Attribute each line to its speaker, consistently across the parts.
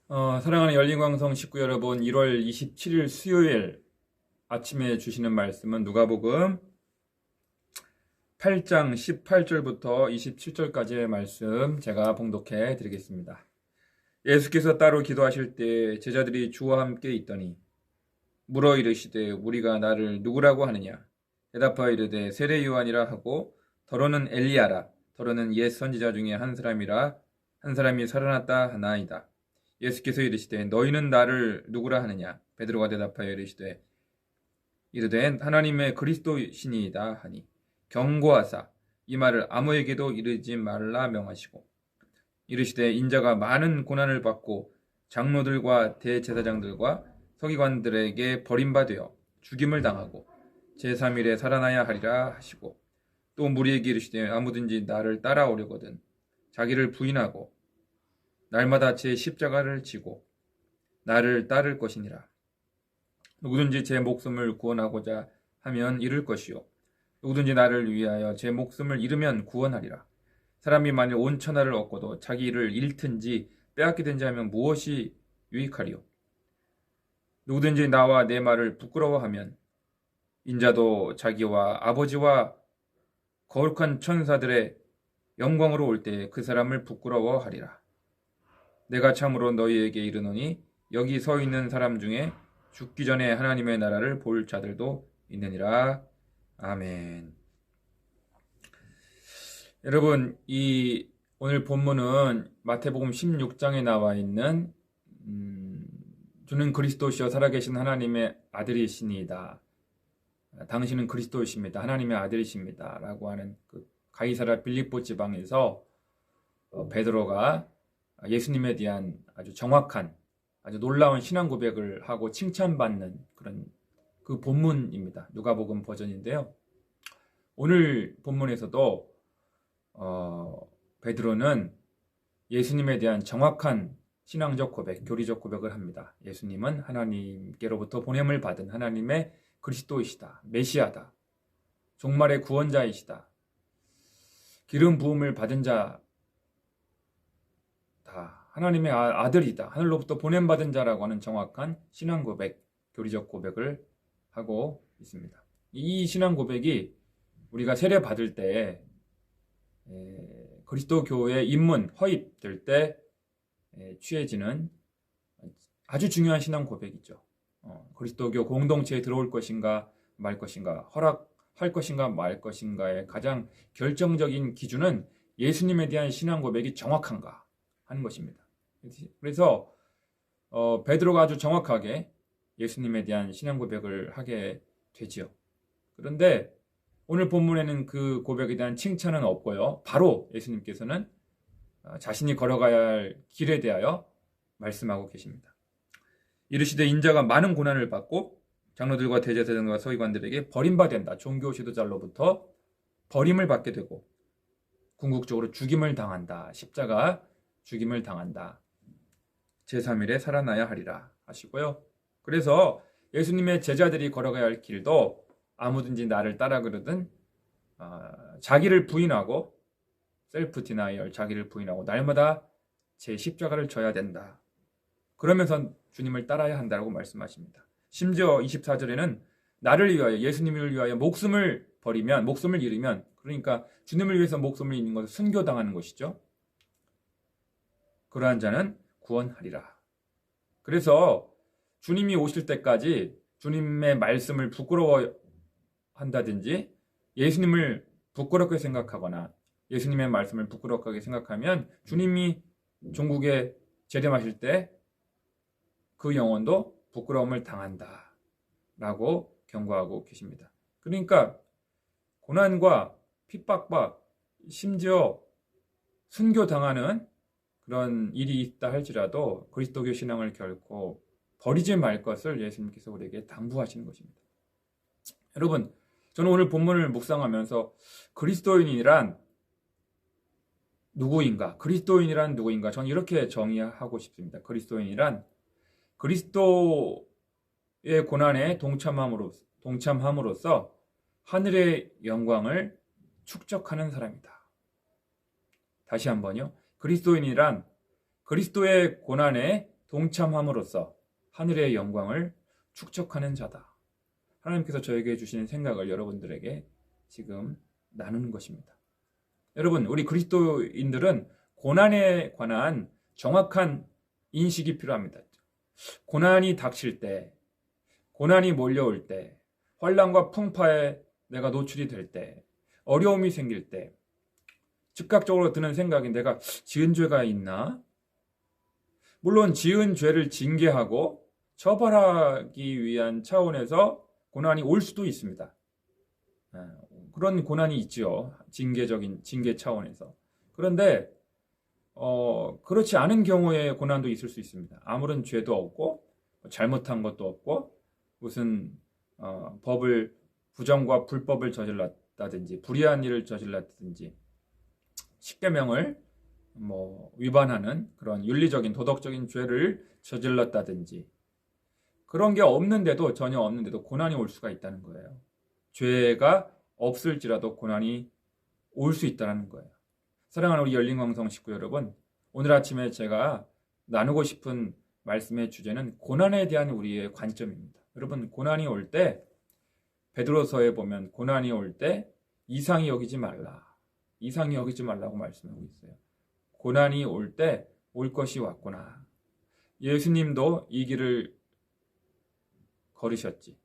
Speaker 1: 사랑하는 열린광성 식구 여러분, 1월 27일 수요일 아침에 주시는 말씀은 누가복음 8장 18절부터 27절까지의 말씀 제가 봉독해 드리겠습니다. 예수께서 따로 기도하실 때 제자들이 주와 함께 있더니 물어 이르시되 우리가 나를 누구라고 하느냐? 대답하여 이르되 세례 요한이라 하고 더러는 엘리야라, 더러는 옛 선지자 중에 한 사람이라, 한 사람이 살아났다 하나이다. 예수께서 이르시되 너희는 나를 누구라 하느냐? 베드로가 대답하여 이르시되 하나님의 그리스도시니이다 하니 경고하사 이 말을 아무에게도 이르지 말라 명하시고 이르시되 인자가 많은 고난을 받고 장로들과 대제사장들과 서기관들에게 버림받아 죽임을 당하고 제3일에 살아나야 하리라 하시고 또 무리에게 이르시되 아무든지 나를 따라오려거든 자기를 부인하고 날마다 제 십자가를 지고 나를 따를 것이니라. 누구든지 제 목숨을 구원하고자 하면 잃을 것이요 누구든지 나를 위하여 제 목숨을 잃으면 구원하리라. 사람이 만일 온 천하를 얻고도 자기를 잃든지 빼앗기든지 하면 무엇이 유익하리요? 누구든지 나와 내 말을 부끄러워하면 인자도 자기와 아버지와 거룩한 천사들의 영광으로 올 때 그 사람을 부끄러워하리라. 내가 참으로 너희에게 이르노니 여기 서 있는 사람 중에 죽기 전에 하나님의 나라를 볼 자들도 있느니라. 아멘. 여러분, 이 오늘 본문은 마태복음 16장에 나와 있는 주는 그리스도시여 살아계신 하나님의 아들이시니이다. 당신은 그리스도이십니다. 하나님의 아들이십니다. 라고 하는 그 가이사랴 빌립보 지방에서 베드로가 예수님에 대한 아주 정확한, 아주 놀라운 신앙 고백을 하고 칭찬받는 그런 그 본문입니다. 누가복음 버전인데요. 오늘 본문에서도 베드로는 예수님에 대한 정확한 신앙적 고백, 교리적 고백을 합니다. 예수님은 하나님께로부터 보냄을 받은 하나님의 그리스도이시다. 메시아다. 종말의 구원자이시다. 기름 부음을 받은 자다. 하나님의 아들이다. 하늘로부터 보냄받은 자라고 하는 정확한 신앙 고백, 교리적 고백을 하고 있습니다. 이 신앙 고백이 우리가 세례 받을 때 그리스도교의 입문, 허입될 때 취해지는 아주 중요한 신앙 고백이죠. 그리스도교 공동체에 들어올 것인가 말 것인가, 허락할 것인가 말 것인가의 가장 결정적인 기준은 예수님에 대한 신앙 고백이 정확한가 하는 것입니다. 그래서 베드로가 아주 정확하게 예수님에 대한 신앙 고백을 하게 되지요. 그런데 오늘 본문에는 그 고백에 대한 칭찬은 없고요. 바로 예수님께서는 자신이 걸어가야 할 길에 대하여 말씀하고 계십니다. 이르시되 인자가 많은 고난을 받고 장로들과 대제사장과 서기관들에게 버림받는다. 종교 지도자로부터 버림을 받게 되고 궁극적으로 죽임을 당한다. 십자가 죽임을 당한다. 제3일에 살아나야 하리라 하시고요. 그래서 예수님의 제자들이 걸어가야 할 길도 아무든지 나를 따라 그러든 자기를 부인하고 셀프 디나이얼, 자기를 부인하고 날마다 제 십자가를 져야 된다. 그러면서 주님을 따라야 한다고 말씀하십니다. 심지어 24절에는 나를 위하여, 예수님을 위하여 목숨을 버리면, 목숨을 잃으면, 그러니까 주님을 위해서 목숨을 잃는 것은 순교당하는 것이죠. 그러한 자는 구원하리라. 그래서 주님이 오실 때까지 주님의 말씀을 부끄러워한다든지 예수님을 부끄럽게 생각하거나 예수님의 말씀을 부끄럽게 생각하면 주님이 종국에 재림하실 때 그 영혼도 부끄러움을 당한다 라고 경고하고 계십니다. 그러니까 고난과 핍박과 심지어 순교당하는 그런 일이 있다 할지라도 그리스도교 신앙을 결코 버리지 말 것을 예수님께서 우리에게 당부하시는 것입니다. 여러분, 저는 오늘 본문을 묵상하면서 그리스도인이란 누구인가? 그리스도인이란 누구인가? 저는 이렇게 정의하고 싶습니다. 그리스도인이란 그리스도의 고난에 동참함으로써 하늘의 영광을 축적하는 사람이다. 다시 한번요. 그리스도인이란 그리스도의 고난에 동참함으로써 하늘의 영광을 축적하는 자다. 하나님께서 저에게 주시는 생각을 여러분들에게 지금 나누는 것입니다. 여러분, 우리 그리스도인들은 고난에 관한 정확한 인식이 필요합니다. 고난이 닥칠 때, 고난이 몰려올 때, 환난과 풍파에 내가 노출이 될 때, 어려움이 생길 때 즉각적으로 드는 생각이 내가 지은 죄가 있나? 물론 지은 죄를 징계하고 처벌하기 위한 차원에서 고난이 올 수도 있습니다. 그런 고난이 있죠. 징계 차원에서. 그런데 그렇지 않은 경우에 고난도 있을 수 있습니다. 아무런 죄도 없고 잘못한 것도 없고 무슨 부정과 불법을 저질렀다든지 불의한 일을 저질렀다든지 십계명을 위반하는 그런 윤리적인 도덕적인 죄를 저질렀다든지 그런 게 전혀 없는데도 고난이 올 수가 있다는 거예요. 죄가 없을지라도 고난이 올 수 있다는 거예요. 사랑하는 우리 열린광성 식구 여러분, 오늘 아침에 제가 나누고 싶은 말씀의 주제는 고난에 대한 우리의 관점입니다. 여러분, 고난이 올 때 베드로서에 보면 고난이 올 때 이상히 여기지 말라고 말씀하고 있어요. 고난이 올 때 올 것이 왔구나. 예수님도 이 길을 걸으셨지.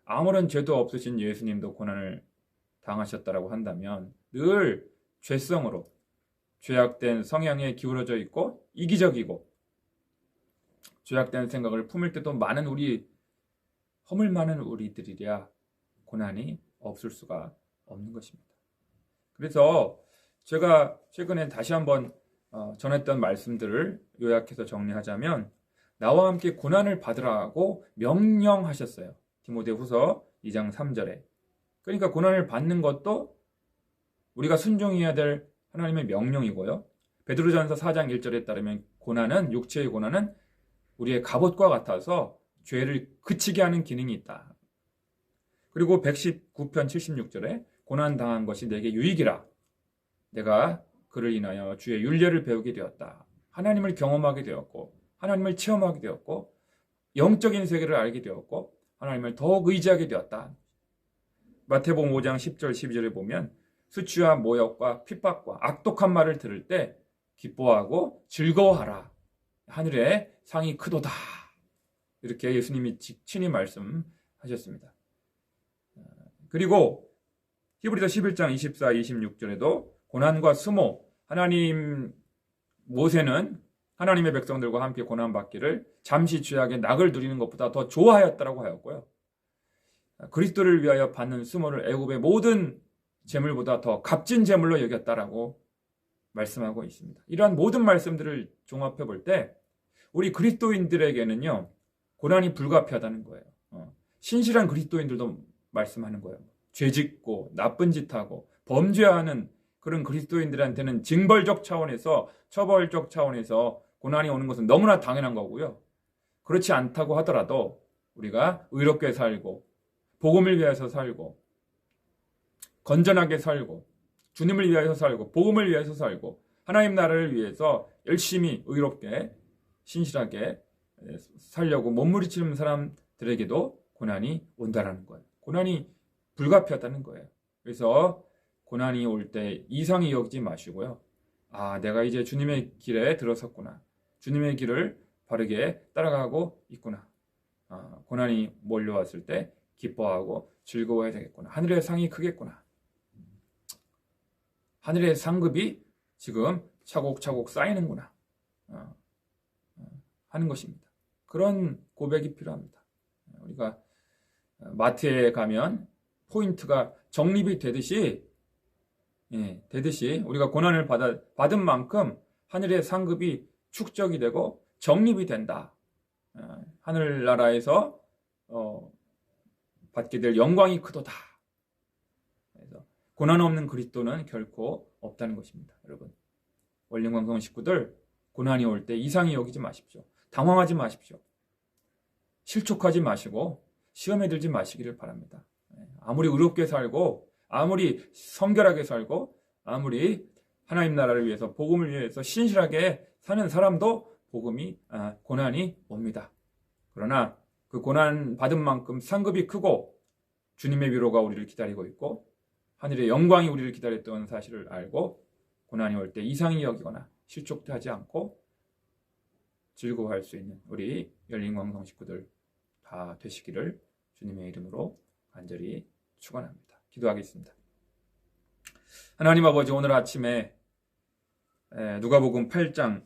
Speaker 1: 아무런 죄도 없으신 예수님도 고난을 당하셨다라고 한다면 늘 죄성으로 죄악된 성향에 기울어져 있고 이기적이고 죄악된 생각을 품을 때도 허물 많은 우리들이랴 고난이 없을 수가 없는 것입니다. 그래서 제가 최근에 다시 한번 전했던 말씀들을 요약해서 정리하자면 나와 함께 고난을 받으라고 명령하셨어요. 디모데후서 2장 3절에. 그러니까 고난을 받는 것도 우리가 순종해야 될 하나님의 명령이고요. 베드로전서 4장 1절에 따르면 육체의 고난은 우리의 갑옷과 같아서 죄를 그치게 하는 기능이 있다. 그리고 119편 76절에 고난 당한 것이 내게 유익이라. 내가 그를 인하여 주의 율례를 배우게 되었다. 하나님을 경험하게 되었고 하나님을 체험하게 되었고 영적인 세계를 알게 되었고 하나님을 더욱 의지하게 되었다. 마태복음 5장 10절 12절에 보면 수치와 모욕과 핍박과 악독한 말을 들을 때 기뻐하고 즐거워하라. 하늘의 상이 크도다. 이렇게 예수님이 친히 말씀하셨습니다. 그리고 히브리서 11장 24, 26절에도 고난과 수모, 모세는 하나님의 백성들과 함께 고난받기를 잠시 죄악의 낙을 누리는 것보다 더 좋아하였다라고 하였고요. 그리스도를 위하여 받는 수모를 애굽의 모든 재물보다 더 값진 재물로 여겼다라고 말씀하고 있습니다. 이러한 모든 말씀들을 종합해 볼 때 우리 그리스도인들에게는요 고난이 불가피하다는 거예요. 신실한 그리스도인들도 말씀하는 거예요. 죄짓고 나쁜 짓하고 범죄하는 그런 그리스도인들한테는 징벌적 차원에서 처벌적 차원에서 고난이 오는 것은 너무나 당연한 거고요. 그렇지 않다고 하더라도 우리가 의롭게 살고 복음을 위해서 살고 건전하게 살고 주님을 위해서 살고 복음을 위해서 살고 하나님 나라를 위해서 열심히 의롭게 신실하게 살려고 몸부림치는 사람들에게도 고난이 온다라는 거예요. 고난이 불가피하다는 거예요. 그래서 고난이 올 때 이상히 여기지 마시고요. 내가 이제 주님의 길에 들어섰구나. 주님의 길을 바르게 따라가고 있구나. 고난이 몰려왔을 때 기뻐하고 즐거워해야 되겠구나. 하늘의 상이 크겠구나. 하늘의 상급이 지금 차곡차곡 쌓이는구나. 하는 것입니다. 그런 고백이 필요합니다. 우리가 마트에 가면 포인트가 적립이 되듯이 우리가 고난을 받은 만큼 하늘의 상급이 축적이 되고 적립이 된다. 하늘나라에서 받게 될 영광이 크도다. 그래서 고난 없는 그리스도는 결코 없다는 것입니다. 여러분, 원림광성 식구들, 고난이 올 때 이상히 여기지 마십시오. 당황하지 마십시오. 실족하지 마시고 시험에 들지 마시기를 바랍니다. 아무리 의롭게 살고 아무리 성결하게 살고 아무리 하나님 나라를 위해서 복음을 위해서 신실하게 사는 사람도 고난이 옵니다. 그러나 그 고난 받은 만큼 상급이 크고 주님의 위로가 우리를 기다리고 있고 하늘의 영광이 우리를 기다렸던 사실을 알고 고난이 올 때 이상히 여기거나 실족하지 않고 즐거워할 수 있는 우리 열린광성 식구들 다 되시기를 주님의 이름으로 간절히 축원합니다. 기도하겠습니다. 하나님 아버지, 오늘 아침에 누가복음 8장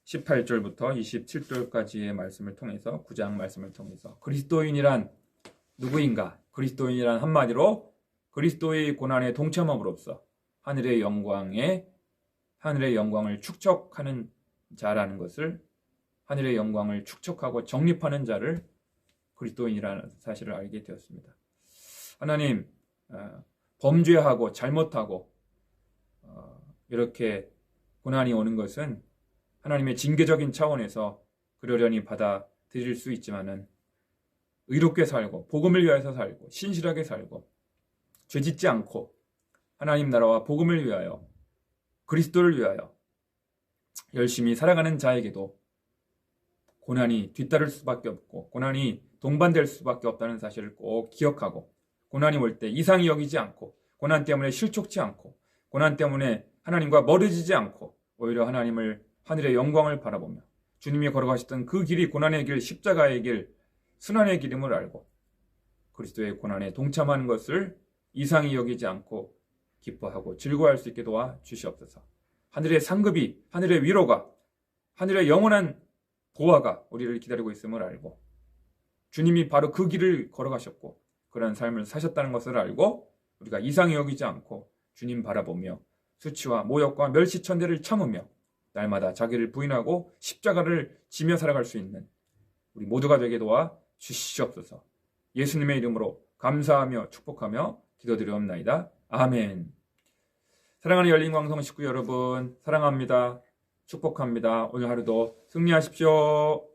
Speaker 1: 18절부터 27절까지의 말씀을 통해서 9장 말씀을 통해서 그리스도인이란 누구인가? 그리스도인이란 한마디로 그리스도의 고난에 동참함으로써 하늘의 영광을 축적하는 자라는 것을, 하늘의 영광을 축적하고 정립하는 자를 그리스도인이라는 사실을 알게 되었습니다. 하나님, 범죄하고 잘못하고 이렇게 고난이 오는 것은 하나님의 징계적인 차원에서 그러려니 받아들일 수 있지만은 의롭게 살고 복음을 위하여 살고 신실하게 살고 죄짓지 않고 하나님 나라와 복음을 위하여 그리스도를 위하여 열심히 살아가는 자에게도 고난이 뒤따를 수밖에 없고 고난이 동반될 수밖에 없다는 사실을 꼭 기억하고, 고난이 올 때 이상히 여기지 않고 고난 때문에 실족치 않고 고난 때문에 하나님과 멀어지지 않고 오히려 하늘의 영광을 바라보며 주님이 걸어가셨던 그 길이 고난의 길, 십자가의 길, 순환의 길임을 알고 그리스도의 고난에 동참하는 것을 이상히 여기지 않고 기뻐하고 즐거워할 수 있게 도와 주시옵소서. 하늘의 상급이, 하늘의 위로가, 하늘의 영원한 보화가 우리를 기다리고 있음을 알고 주님이 바로 그 길을 걸어가셨고 그런 삶을 사셨다는 것을 알고 우리가 이상히 여기지 않고 주님 바라보며 수치와 모욕과 멸시천대를 참으며 날마다 자기를 부인하고 십자가를 지며 살아갈 수 있는 우리 모두가 되게 도와 주시옵소서. 예수님의 이름으로 감사하며 축복하며 기도드리옵나이다. 아멘. 사랑하는 열린광성 식구 여러분, 사랑합니다. 축복합니다. 오늘 하루도 승리하십시오.